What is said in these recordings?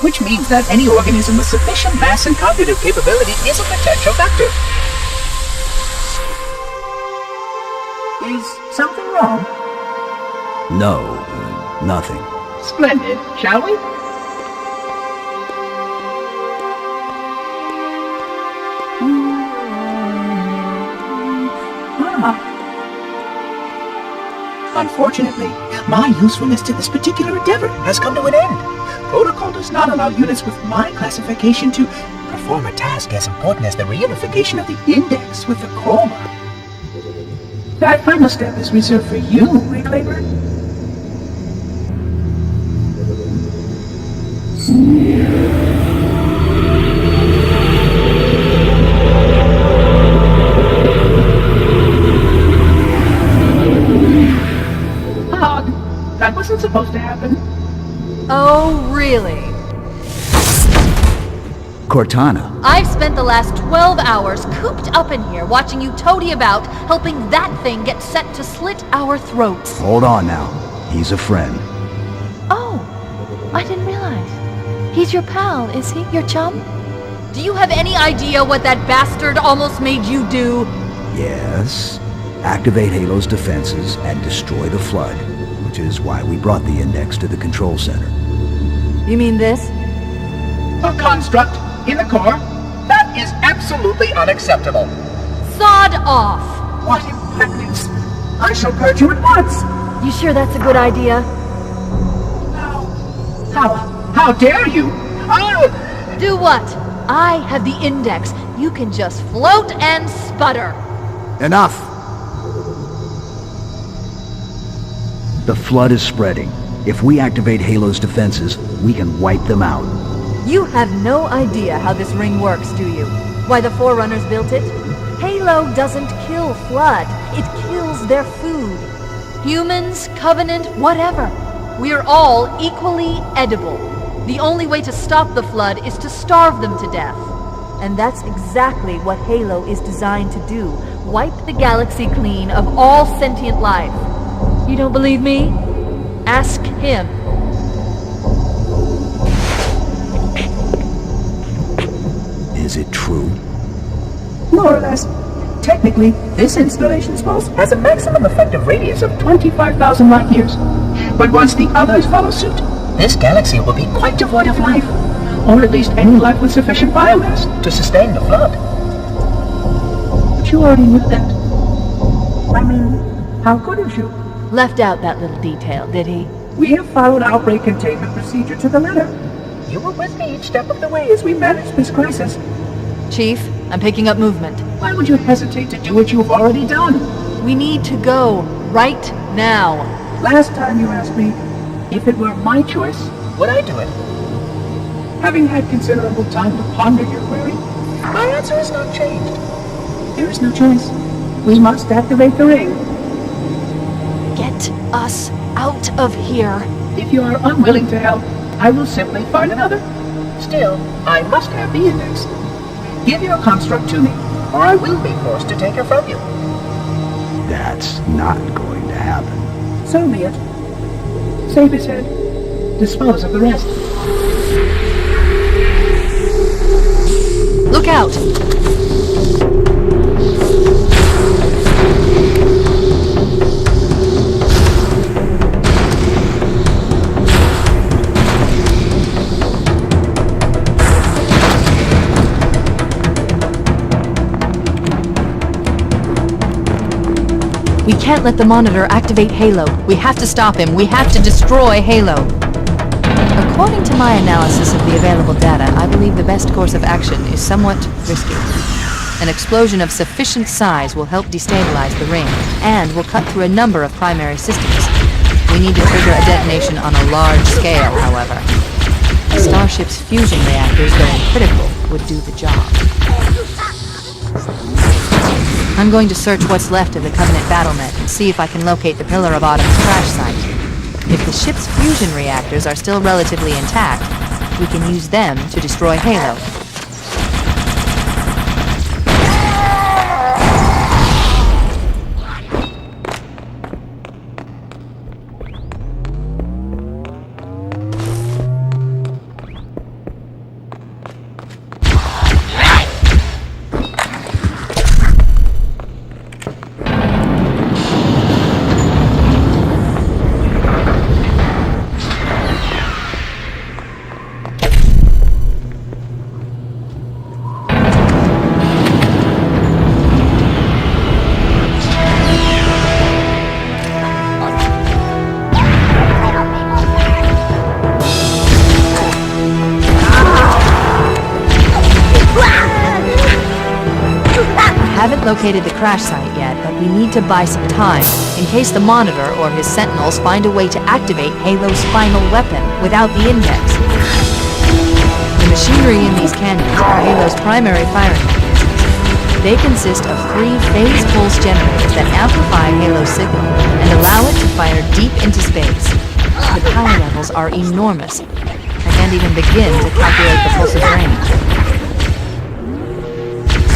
which means that any organism with sufficient mass and cognitive capability is a potential vector. Is something wrong? No, nothing. Splendid, shall we? Unfortunately, my usefulness to this particular endeavor has come to an end. Protocol does not allow units with my classification to perform a task as important as the reunification of the index with the chroma. That final step is reserved for you, Reclaimer. That wasn't supposed to happen. Oh, really? Cortana. I've spent the last 12 hours cooped up in here watching you toady about, helping that thing get set to slit our throats. Hold on now. He's a friend. Oh, I didn't realize. He's your pal, is he? Your chum? Do you have any idea what that bastard almost made you do? Yes. Activate Halo's defenses and destroy the Flood, which is why we brought the index to the control center. You mean this? A construct in the core? That is absolutely unacceptable. Sod off! What impertinence! I shall purge you at once! You sure that's a good idea? How dare you? Oh! Do what? I have the index. You can just float and sputter. Enough! The Flood is spreading. If we activate Halo's defenses, we can wipe them out. You have no idea how this ring works, do you? Why the Forerunners built it? Halo doesn't kill Flood. It kills their food. Humans, Covenant, whatever. We're all equally edible. The only way to stop the Flood is to starve them to death. And that's exactly what Halo is designed to do. Wipe the galaxy clean of all sentient life. You don't believe me? Ask him. Is it true? More or less. Technically, this installation's pulse has a maximum effective radius of 25,000 light years. But once the others follow suit, this galaxy will be quite devoid of life. Or at least any life with sufficient biomass to sustain the Flood. But you already knew that. I mean, how couldn't you? Left out that little detail, did he? We have followed outbreak containment procedure to the letter. You were with me each step of the way as we managed this crisis. Chief, I'm picking up movement. Why would you hesitate to do what you've already done? We need to go, right now. Last time you asked me, if it were my choice, would I do it? Having had considerable time to ponder your query, my answer has not changed. There is no choice. We must activate the ring. Get us out of here. If you are unwilling to help, I will simply find another. Still, I must have the index. Give your construct to me, or I will be forced to take her from you. That's not going to happen. So be it. Save his head. Dispose of the rest. Look out! We can't let the Monitor activate Halo. We have to stop him. We have to destroy Halo. According to my analysis of the available data, I believe the best course of action is somewhat risky. An explosion of sufficient size will help destabilize the ring, and will cut through a number of primary systems. We need to trigger a detonation on a large scale, however. Starship's fusion reactors going critical would do the job. I'm going to search what's left of the Covenant battlement and see if I can locate the Pillar of Autumn's crash site. If the ship's fusion reactors are still relatively intact, we can use them to destroy Halo. haven't located the crash site yet, but we need to buy some time, in case the Monitor or his Sentinels find a way to activate Halo's final weapon without the Index. The machinery in these cannons are Halo's primary firing mechanisms. They consist of 3 phase pulse generators that amplify Halo's signal and allow it to fire deep into space. The power levels are enormous. I can't even begin to calculate the pulse's range.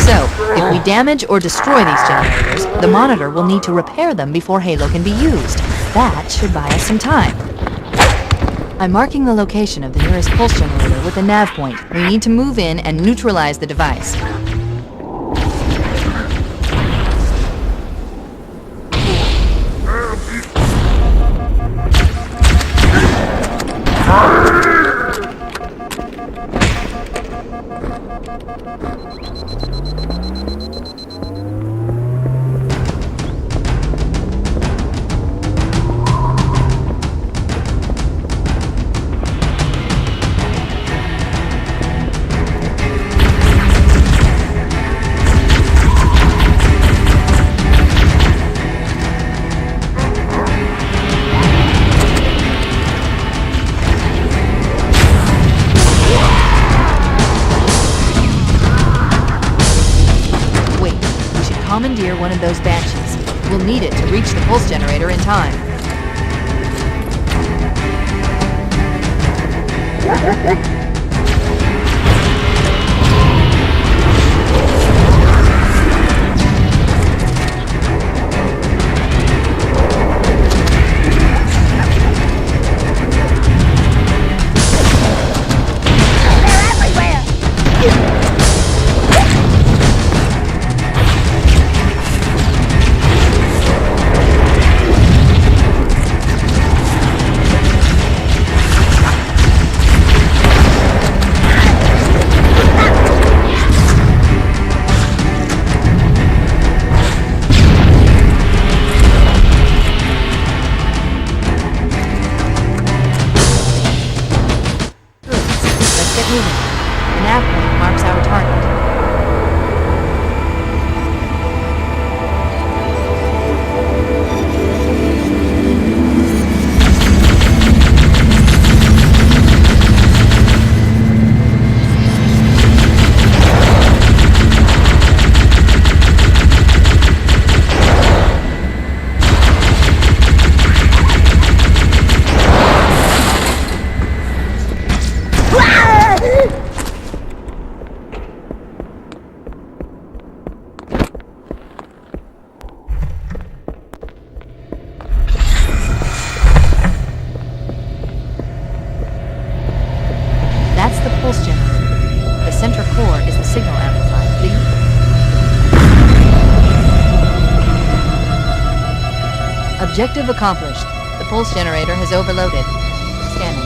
So, if we damage or destroy these generators, the Monitor will need to repair them before Halo can be used. That should buy us some time. I'm marking the location of the nearest pulse generator with a nav point. We need to move in and neutralize the device. Commandeer one of those Banshees. We'll need it to reach the pulse generator in time. Objective accomplished. The pulse generator has overloaded. Scanning.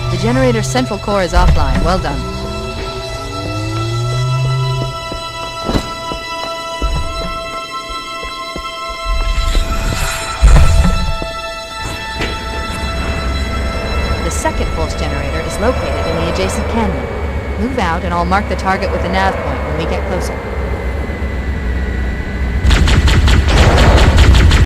The generator's central core is offline. Well done. The second pulse generator is located in the adjacent canyon. Move out and I'll mark the target with the nav point when we get closer.